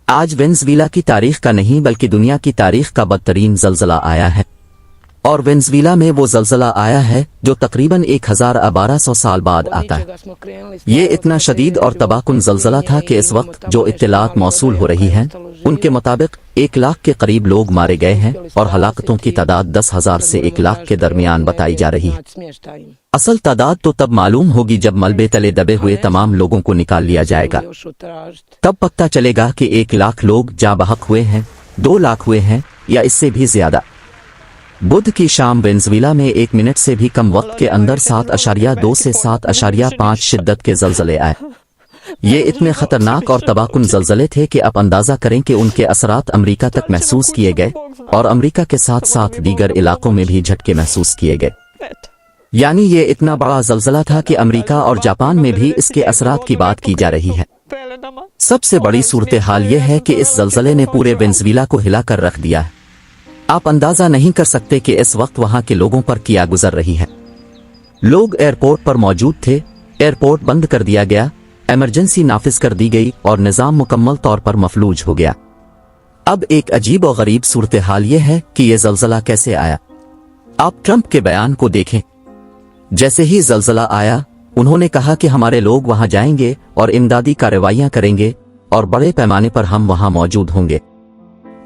آج وینزویلا کی تاریخ کا نہیں بلکہ دنیا کی تاریخ کا بدترین زلزلہ آیا ہے، اور وینزویلا میں وہ زلزلہ آیا ہے جو تقریباً 1200 سال بعد آتا ہے۔ یہ اتنا شدید اور تباہ کن زلزلہ تھا کہ اس وقت جو اطلاعات موصول ہو رہی ہیں ان کے مطابق 1 لاکھ کے قریب لوگ مارے گئے ہیں اور ہلاکتوں کی تعداد 10,000 سے 1 لاکھ کے درمیان بتائی جا رہی ہے۔ اصل تعداد تو تب معلوم ہوگی جب ملبے تلے دبے ہوئے تمام لوگوں کو نکال لیا جائے گا، تب پتہ چلے گا کہ 1 لاکھ لوگ جاں بحق ہوئے ہیں، 2 لاکھ ہوئے ہیں یا اس سے بھی زیادہ۔ بدھ کی شام وینزویلا میں 1 منٹ سے بھی کم وقت کے اندر 7.2 سے 7.5 شدت کے زلزلے آئے۔ یہ اتنے خطرناک اور تباہ کن زلزلے تھے کہ اب اندازہ کریں کہ ان کے اثرات امریکہ تک محسوس کیے گئے اور امریکہ کے ساتھ ساتھ دیگر علاقوں میں بھی جھٹکے محسوس کیے گئے۔ یعنی یہ اتنا بڑا زلزلہ تھا کہ امریکہ اور جاپان میں بھی اس کے اثرات کی بات کی جا رہی ہے۔ سب سے بڑی صورتحال یہ ہے کہ اس زلزلے نے پورے وینزویلا کو ہلا کر رکھ دیا ہے۔ آپ اندازہ نہیں کر سکتے کہ اس وقت وہاں کے لوگوں پر کیا گزر رہی ہے۔ لوگ ایئرپورٹ پر موجود تھے، ایئرپورٹ بند کر دیا گیا، ایمرجنسی نافذ کر دی گئی اور نظام مکمل طور پر مفلوج ہو گیا۔ اب ایک عجیب و غریب صورتحال یہ ہے کہ یہ زلزلہ کیسے آیا۔ آپ ٹرمپ کے بیان کو دیکھیں۔ جیسے ہی زلزلہ آیا انہوں نے کہا کہ ہمارے لوگ وہاں جائیں گے اور امدادی کارروائیاں کریں گے اور بڑے پیمانے پر ہم وہاں موجود ہوں گے۔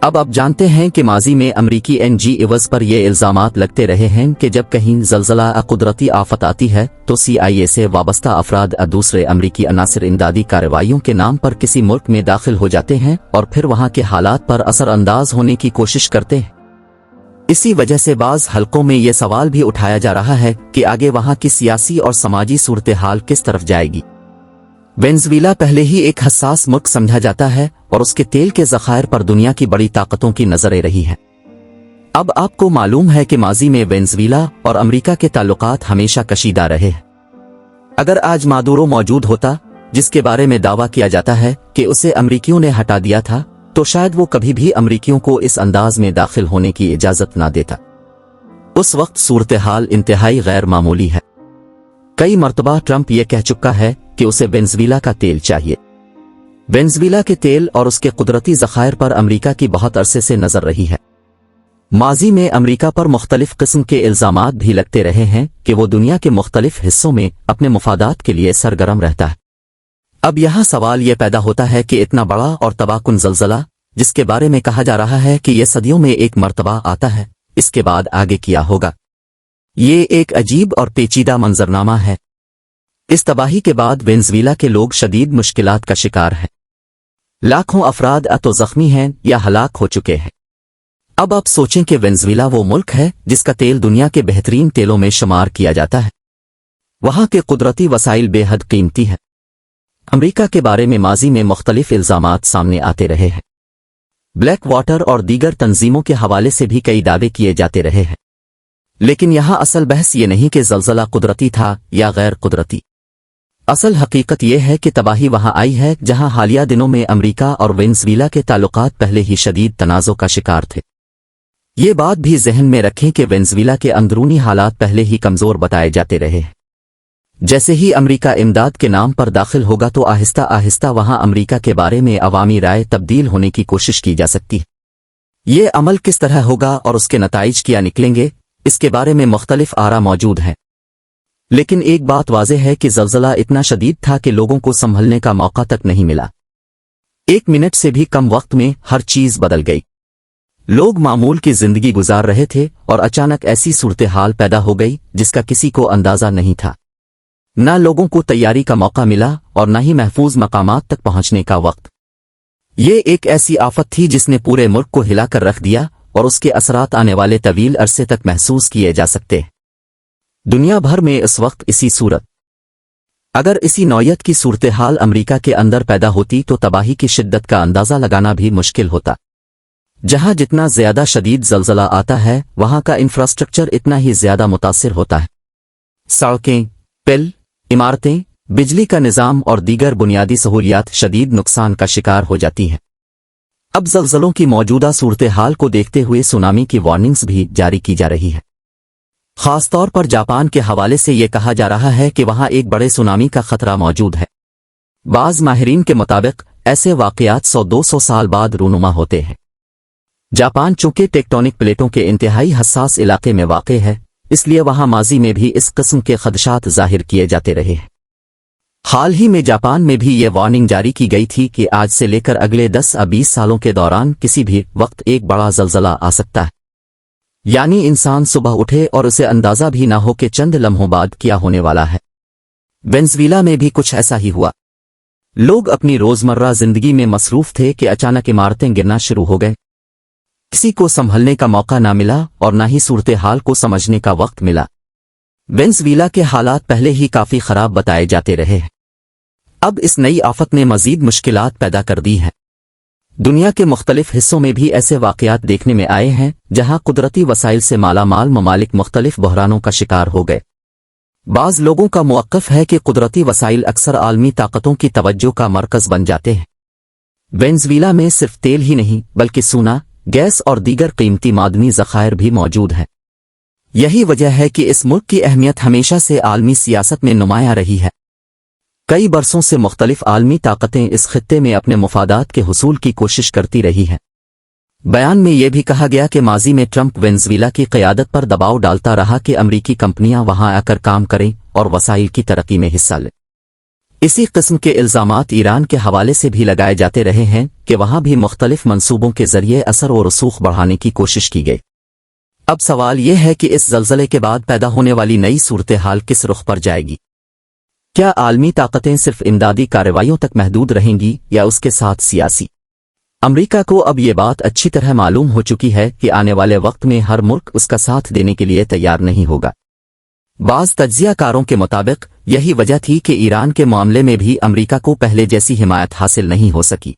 اب آپ جانتے ہیں کہ ماضی میں امریکی NGOs پر یہ الزامات لگتے رہے ہیں کہ جب کہیں زلزلہ قدرتی آفت آتی ہے تو CIA سے وابستہ افراد دوسرے امریکی عناصر امدادی کارروائیوں کے نام پر کسی ملک میں داخل ہو جاتے ہیں اور پھر وہاں کے حالات پر اثر انداز ہونے کی کوشش کرتے ہیں۔ اسی وجہ سے بعض حلقوں میں یہ سوال بھی اٹھایا جا رہا ہے کہ آگے وہاں کی سیاسی اور سماجی صورتحال کس طرف جائے گی۔ وینزویلا پہلے ہی ایک حساس ملک سمجھا جاتا ہے اور اس کے تیل کے ذخائر پر دنیا کی بڑی طاقتوں کی نظریں رہی ہیں۔ اب آپ کو معلوم ہے کہ ماضی میں وینزویلا اور امریکہ کے تعلقات ہمیشہ کشیدہ رہے ہیں۔ اگر آج مادورو موجود ہوتا، جس کے بارے میں دعویٰ کیا جاتا ہے کہ اسے امریکیوں نے ہٹا دیا تھا، تو شاید وہ کبھی بھی امریکیوں کو اس انداز میں داخل ہونے کی اجازت نہ دیتا۔ اس وقت صورتحال انتہائی غیر معمولی ہے۔ کئی مرتبہ ٹرمپ یہ کہہ چکا ہے کہ اسے وینزویلا کا تیل چاہیے۔ وینزویلا کے تیل اور اس کے قدرتی ذخائر پر امریکہ کی بہت عرصے سے نظر رہی ہے۔ ماضی میں امریکہ پر مختلف قسم کے الزامات بھی لگتے رہے ہیں کہ وہ دنیا کے مختلف حصوں میں اپنے مفادات کے لیے سرگرم رہتا ہے۔ اب یہاں سوال یہ پیدا ہوتا ہے کہ اتنا بڑا اور تباہ کن زلزلہ، جس کے بارے میں کہا جا رہا ہے کہ یہ صدیوں میں ایک مرتبہ آتا ہے، اس کے بعد آگے کیا ہوگا؟ یہ ایک عجیب اور پیچیدہ منظرنامہ ہے۔ اس تباہی کے بعد وینزویلا کے لوگ شدید مشکلات کا شکار ہیں۔ لاکھوں افراد تو زخمی ہیں یا ہلاک ہو چکے ہیں۔ اب آپ سوچیں کہ وینزویلا وہ ملک ہے جس کا تیل دنیا کے بہترین تیلوں میں شمار کیا جاتا ہے۔ وہاں کے قدرتی وسائل بے حد قیمتی ہیں۔ امریکہ کے بارے میں ماضی میں مختلف الزامات سامنے آتے رہے ہیں۔ بلیک واٹر اور دیگر تنظیموں کے حوالے سے بھی کئی دعوے کیے جاتے رہے ہیں۔ لیکن یہاں اصل بحث یہ نہیں کہ زلزلہ قدرتی تھا یا غیر قدرتی۔ اصل حقیقت یہ ہے کہ تباہی وہاں آئی ہے جہاں حالیہ دنوں میں امریکہ اور وینزویلا کے تعلقات پہلے ہی شدید تنازع کا شکار تھے۔ یہ بات بھی ذہن میں رکھیں کہ وینزویلا کے اندرونی حالات پہلے ہی کمزور بتائے جاتے رہے ہیں۔ جیسے ہی امریکہ امداد کے نام پر داخل ہوگا تو آہستہ آہستہ وہاں امریکہ کے بارے میں عوامی رائے تبدیل ہونے کی کوشش کی جا سکتی ہے۔ یہ عمل کس طرح ہوگا اور اس کے نتائج کیا نکلیں گے، اس کے بارے میں مختلف آرا موجود ہیں۔ لیکن ایک بات واضح ہے کہ زلزلہ اتنا شدید تھا کہ لوگوں کو سنبھلنے کا موقع تک نہیں ملا۔ 1 منٹ سے بھی کم وقت میں ہر چیز بدل گئی۔ لوگ معمول کی زندگی گزار رہے تھے اور اچانک ایسی صورتحال پیدا ہو گئی جس کا کسی کو اندازہ نہیں تھا۔ نہ لوگوں کو تیاری کا موقع ملا اور نہ ہی محفوظ مقامات تک پہنچنے کا وقت۔ یہ ایک ایسی آفت تھی جس نے پورے ملک کو ہلا کر رکھ دیا اور اس کے اثرات آنے والے طویل عرصے تک محسوس کیے جا سکتے ہیں۔ دنیا بھر میں اس وقت اسی صورت اگر اسی نوعیت کی صورتحال امریکہ کے اندر پیدا ہوتی تو تباہی کی شدت کا اندازہ لگانا بھی مشکل ہوتا۔ جہاں جتنا زیادہ شدید زلزلہ آتا ہے وہاں کا انفراسٹرکچر اتنا ہی زیادہ متاثر ہوتا ہے۔ سڑکیں، پل، عمارتیں، بجلی کا نظام اور دیگر بنیادی سہولیات شدید نقصان کا شکار ہو جاتی ہیں۔ اب زلزلوں کی موجودہ صورتحال کو دیکھتے ہوئے سونامی کی وارننگز بھی جاری کی جا رہی ہے۔ خاص طور پر جاپان کے حوالے سے یہ کہا جا رہا ہے کہ وہاں ایک بڑے سونامی کا خطرہ موجود ہے۔ بعض ماہرین کے مطابق ایسے واقعات 100-200 سال بعد رونما ہوتے ہیں۔ جاپان چونکہ ٹیکٹونک پلیٹوں کے انتہائی حساس علاقے میں واقع ہے، اس لیے وہاں ماضی میں بھی اس قسم کے خدشات ظاہر کیے جاتے رہے ہیں۔ حال ہی میں جاپان میں بھی یہ وارننگ جاری کی گئی تھی کہ آج سے لے کر اگلے 10 یا 20 سالوں کے دوران کسی بھی وقت ایک بڑا زلزلہ آ سکتا ہے، یعنی انسان صبح اٹھے اور اسے اندازہ بھی نہ ہو کہ چند لمحوں بعد کیا ہونے والا ہے۔ وینزویلا میں بھی کچھ ایسا ہی ہوا۔ لوگ اپنی روزمرہ زندگی میں مصروف تھے کہ اچانک عمارتیں گرنا شروع ہو گئے۔ کسی کو سنبھلنے کا موقع نہ ملا اور نہ ہی صورتحال کو سمجھنے کا وقت ملا۔ وینزویلا کے حالات پہلے ہی کافی خراب بتائے جاتے رہے ہیں، اب اس نئی آفت نے مزید مشکلات پیدا کر دی ہیں۔ دنیا کے مختلف حصوں میں بھی ایسے واقعات دیکھنے میں آئے ہیں جہاں قدرتی وسائل سے مالا مال ممالک مختلف بحرانوں کا شکار ہو گئے۔ بعض لوگوں کا موقف ہے کہ قدرتی وسائل اکثر عالمی طاقتوں کی توجہ کا مرکز بن جاتے ہیں۔ وینزویلا میں صرف تیل ہی نہیں بلکہ سونا، گیس اور دیگر قیمتی معدنی ذخائر بھی موجود ہیں۔ یہی وجہ ہے کہ اس ملک کی اہمیت ہمیشہ سے عالمی سیاست میں نمایاں رہی ہے۔ کئی برسوں سے مختلف عالمی طاقتیں اس خطے میں اپنے مفادات کے حصول کی کوشش کرتی رہی ہیں۔ بیان میں یہ بھی کہا گیا کہ ماضی میں ٹرمپ وینزویلا کی قیادت پر دباؤ ڈالتا رہا کہ امریکی کمپنیاں وہاں آ کر کام کریں اور وسائل کی ترقی میں حصہ لیں۔ اسی قسم کے الزامات ایران کے حوالے سے بھی لگائے جاتے رہے ہیں کہ وہاں بھی مختلف منصوبوں کے ذریعے اثر و رسوخ بڑھانے کی کوشش کی گئی۔ اب سوال یہ ہے کہ اس زلزلے کے بعد پیدا ہونے والی نئی صورتحال کس رخ پر جائے گی؟ کیا عالمی طاقتیں صرف امدادی کارروائیوں تک محدود رہیں گی یا اس کے ساتھ سیاسی؟ امریکہ کو اب یہ بات اچھی طرح معلوم ہو چکی ہے کہ آنے والے وقت میں ہر ملک اس کا ساتھ دینے کے لیے تیار نہیں ہوگا۔ بعض تجزیہ کاروں کے مطابق یہی وجہ تھی کہ ایران کے معاملے میں بھی امریکہ کو پہلے جیسی حمایت حاصل نہیں ہو سکی۔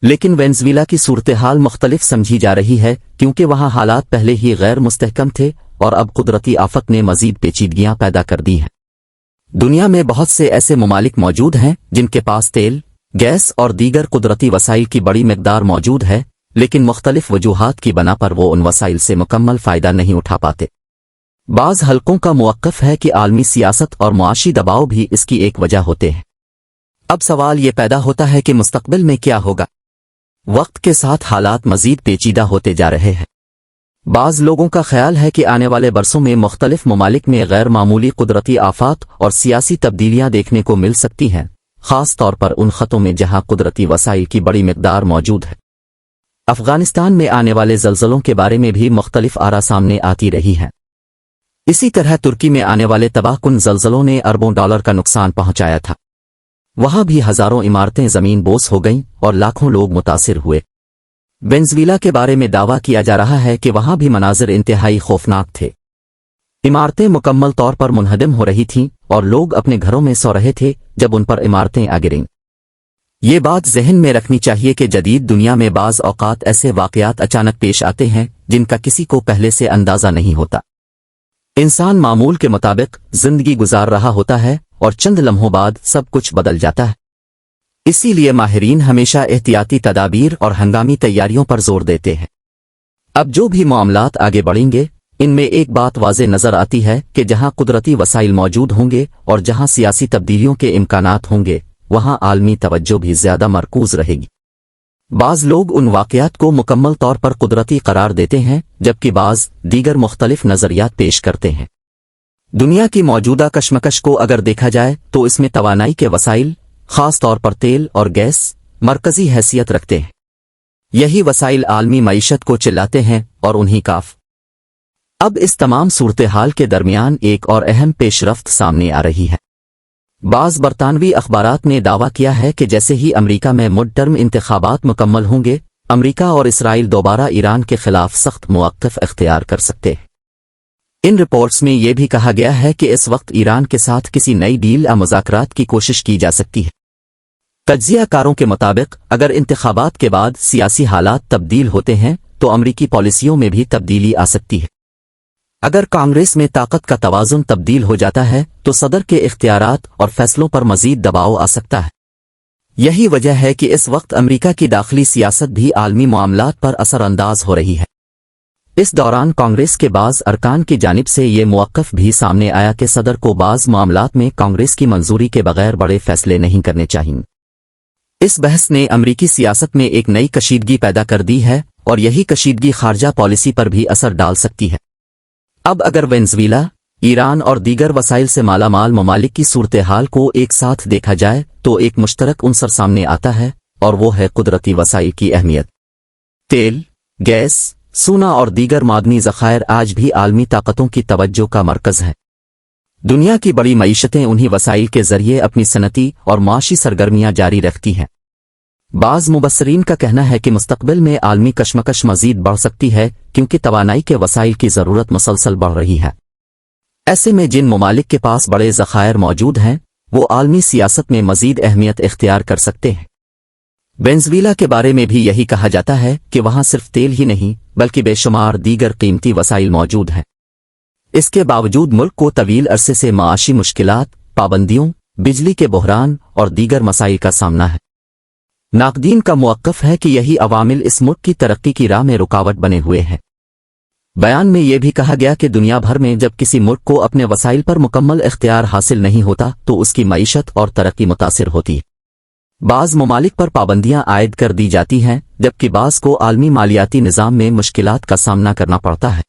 لیکن وینزویلا کی صورتحال مختلف سمجھی جا رہی ہے کیونکہ وہاں حالات پہلے ہی غیر مستحکم تھے اور اب قدرتی آفت نے مزید پیچیدگیاں پیدا کر دی ہیں۔ دنیا میں بہت سے ایسے ممالک موجود ہیں جن کے پاس تیل، گیس اور دیگر قدرتی وسائل کی بڑی مقدار موجود ہے، لیکن مختلف وجوہات کی بنا پر وہ ان وسائل سے مکمل فائدہ نہیں اٹھا پاتے۔ بعض حلقوں کا موقف ہے کہ عالمی سیاست اور معاشی دباؤ بھی اس کی ایک وجہ ہوتے ہیں۔ اب سوال یہ پیدا ہوتا ہے کہ مستقبل میں کیا ہوگا؟ وقت کے ساتھ حالات مزید پیچیدہ ہوتے جا رہے ہیں۔ بعض لوگوں کا خیال ہے کہ آنے والے برسوں میں مختلف ممالک میں غیر معمولی قدرتی آفات اور سیاسی تبدیلیاں دیکھنے کو مل سکتی ہیں، خاص طور پر ان خطوں میں جہاں قدرتی وسائل کی بڑی مقدار موجود ہے۔ افغانستان میں آنے والے زلزلوں کے بارے میں بھی مختلف آرا سامنے آتی رہی ہیں۔ اسی طرح ترکی میں آنے والے تباہ کن زلزلوں نے اربوں ڈالر کا نقصان پہنچایا تھا۔ وہاں بھی ہزاروں عمارتیں زمین بوس ہو گئیں اور لاکھوں لوگ متاثر ہوئے۔ وینزویلا کے بارے میں دعویٰ کیا جا رہا ہے کہ وہاں بھی مناظر انتہائی خوفناک تھے۔ عمارتیں مکمل طور پر منہدم ہو رہی تھیں اور لوگ اپنے گھروں میں سو رہے تھے جب ان پر عمارتیں آ گریں۔ یہ بات ذہن میں رکھنی چاہیے کہ جدید دنیا میں بعض اوقات ایسے واقعات اچانک پیش آتے ہیں جن کا کسی کو پہلے سے اندازہ نہیں ہوتا۔ انسان معمول کے مطابق زندگی گزار رہا ہوتا ہے اور چند لمحوں بعد سب کچھ بدل جاتا ہے۔ اسی لیے ماہرین ہمیشہ احتیاطی تدابیر اور ہنگامی تیاریوں پر زور دیتے ہیں۔ اب جو بھی معاملات آگے بڑھیں گے، ان میں ایک بات واضح نظر آتی ہے کہ جہاں قدرتی وسائل موجود ہوں گے اور جہاں سیاسی تبدیلیوں کے امکانات ہوں گے، وہاں عالمی توجہ بھی زیادہ مرکوز رہے گی۔ بعض لوگ ان واقعات کو مکمل طور پر قدرتی قرار دیتے ہیں جبکہ بعض دیگر مختلف نظریات پیش کرتے ہیں۔ دنیا کی موجودہ کشمکش کو اگر دیکھا جائے تو اس میں توانائی کے وسائل، خاص طور پر تیل اور گیس، مرکزی حیثیت رکھتے ہیں۔ یہی وسائل عالمی معیشت کو چلاتے ہیں اور انہی کاف۔ اب اس تمام صورتحال کے درمیان ایک اور اہم پیش رفت سامنے آ رہی ہے۔ بعض برطانوی اخبارات نے دعویٰ کیا ہے کہ جیسے ہی امریکہ میں مڈ ٹرم انتخابات مکمل ہوں گے، امریکہ اور اسرائیل دوبارہ ایران کے خلاف سخت موقف اختیار کر سکتے ہیں۔ ان رپورٹس میں یہ بھی کہا گیا ہے کہ اس وقت ایران کے ساتھ کسی نئی ڈیل یا مذاکرات کی کوشش کی جا سکتی ہے۔ تجزیہ کاروں کے مطابق اگر انتخابات کے بعد سیاسی حالات تبدیل ہوتے ہیں تو امریکی پالیسیوں میں بھی تبدیلی آ سکتی ہے۔ اگر کانگریس میں طاقت کا توازن تبدیل ہو جاتا ہے تو صدر کے اختیارات اور فیصلوں پر مزید دباؤ آ سکتا ہے۔ یہی وجہ ہے کہ اس وقت امریکہ کی داخلی سیاست بھی عالمی معاملات پر اثر انداز ہو رہی ہے۔ اس دوران کانگریس کے بعض ارکان کی جانب سے یہ موقف بھی سامنے آیا کہ صدر کو بعض معاملات میں کانگریس کی منظوری کے بغیر بڑے فیصلے نہیں کرنے چاہئیں۔ اس بحث نے امریکی سیاست میں ایک نئی کشیدگی پیدا کر دی ہے اور یہی کشیدگی خارجہ پالیسی پر بھی اثر ڈال سکتی ہے۔ اب اگر وینزویلا، ایران اور دیگر وسائل سے مالا مال ممالک کی صورتحال کو ایک ساتھ دیکھا جائے تو ایک مشترک عنصر سامنے آتا ہے اور وہ ہے قدرتی وسائل کی اہمیت۔ تیل، گیس، سونا اور دیگر معدنی ذخائر آج بھی عالمی طاقتوں کی توجہ کا مرکز ہیں۔ دنیا کی بڑی معیشتیں انہی وسائل کے ذریعے اپنی صنعتی اور معاشی سرگرمیاں جاری رکھتی ہیں۔ بعض مبصرین کا کہنا ہے کہ مستقبل میں عالمی کشمکش مزید بڑھ سکتی ہے کیونکہ توانائی کے وسائل کی ضرورت مسلسل بڑھ رہی ہے۔ ایسے میں جن ممالک کے پاس بڑے ذخائر موجود ہیں وہ عالمی سیاست میں مزید اہمیت اختیار کر سکتے ہیں۔ وینزویلا کے بارے میں بھی یہی کہا جاتا ہے کہ وہاں صرف تیل ہی نہیں بلکہ بے شمار دیگر قیمتی وسائل موجود ہیں۔ اس کے باوجود ملک کو طویل عرصے سے معاشی مشکلات، پابندیوں، بجلی کے بحران اور دیگر مسائل کا سامنا ہے۔ ناقدین کا موقف ہے کہ یہی عوامل اس ملک کی ترقی کی راہ میں رکاوٹ بنے ہوئے ہیں۔ بیان میں یہ بھی کہا گیا کہ دنیا بھر میں جب کسی ملک کو اپنے وسائل پر مکمل اختیار حاصل نہیں ہوتا تو اس کی معیشت اور ترقی متاثر ہوتی ہے۔ بعض ممالک پر پابندیاں عائد کر دی جاتی ہیں جبکہ بعض کو عالمی مالیاتی نظام میں مشکلات کا سامنا کرنا پڑتا ہے۔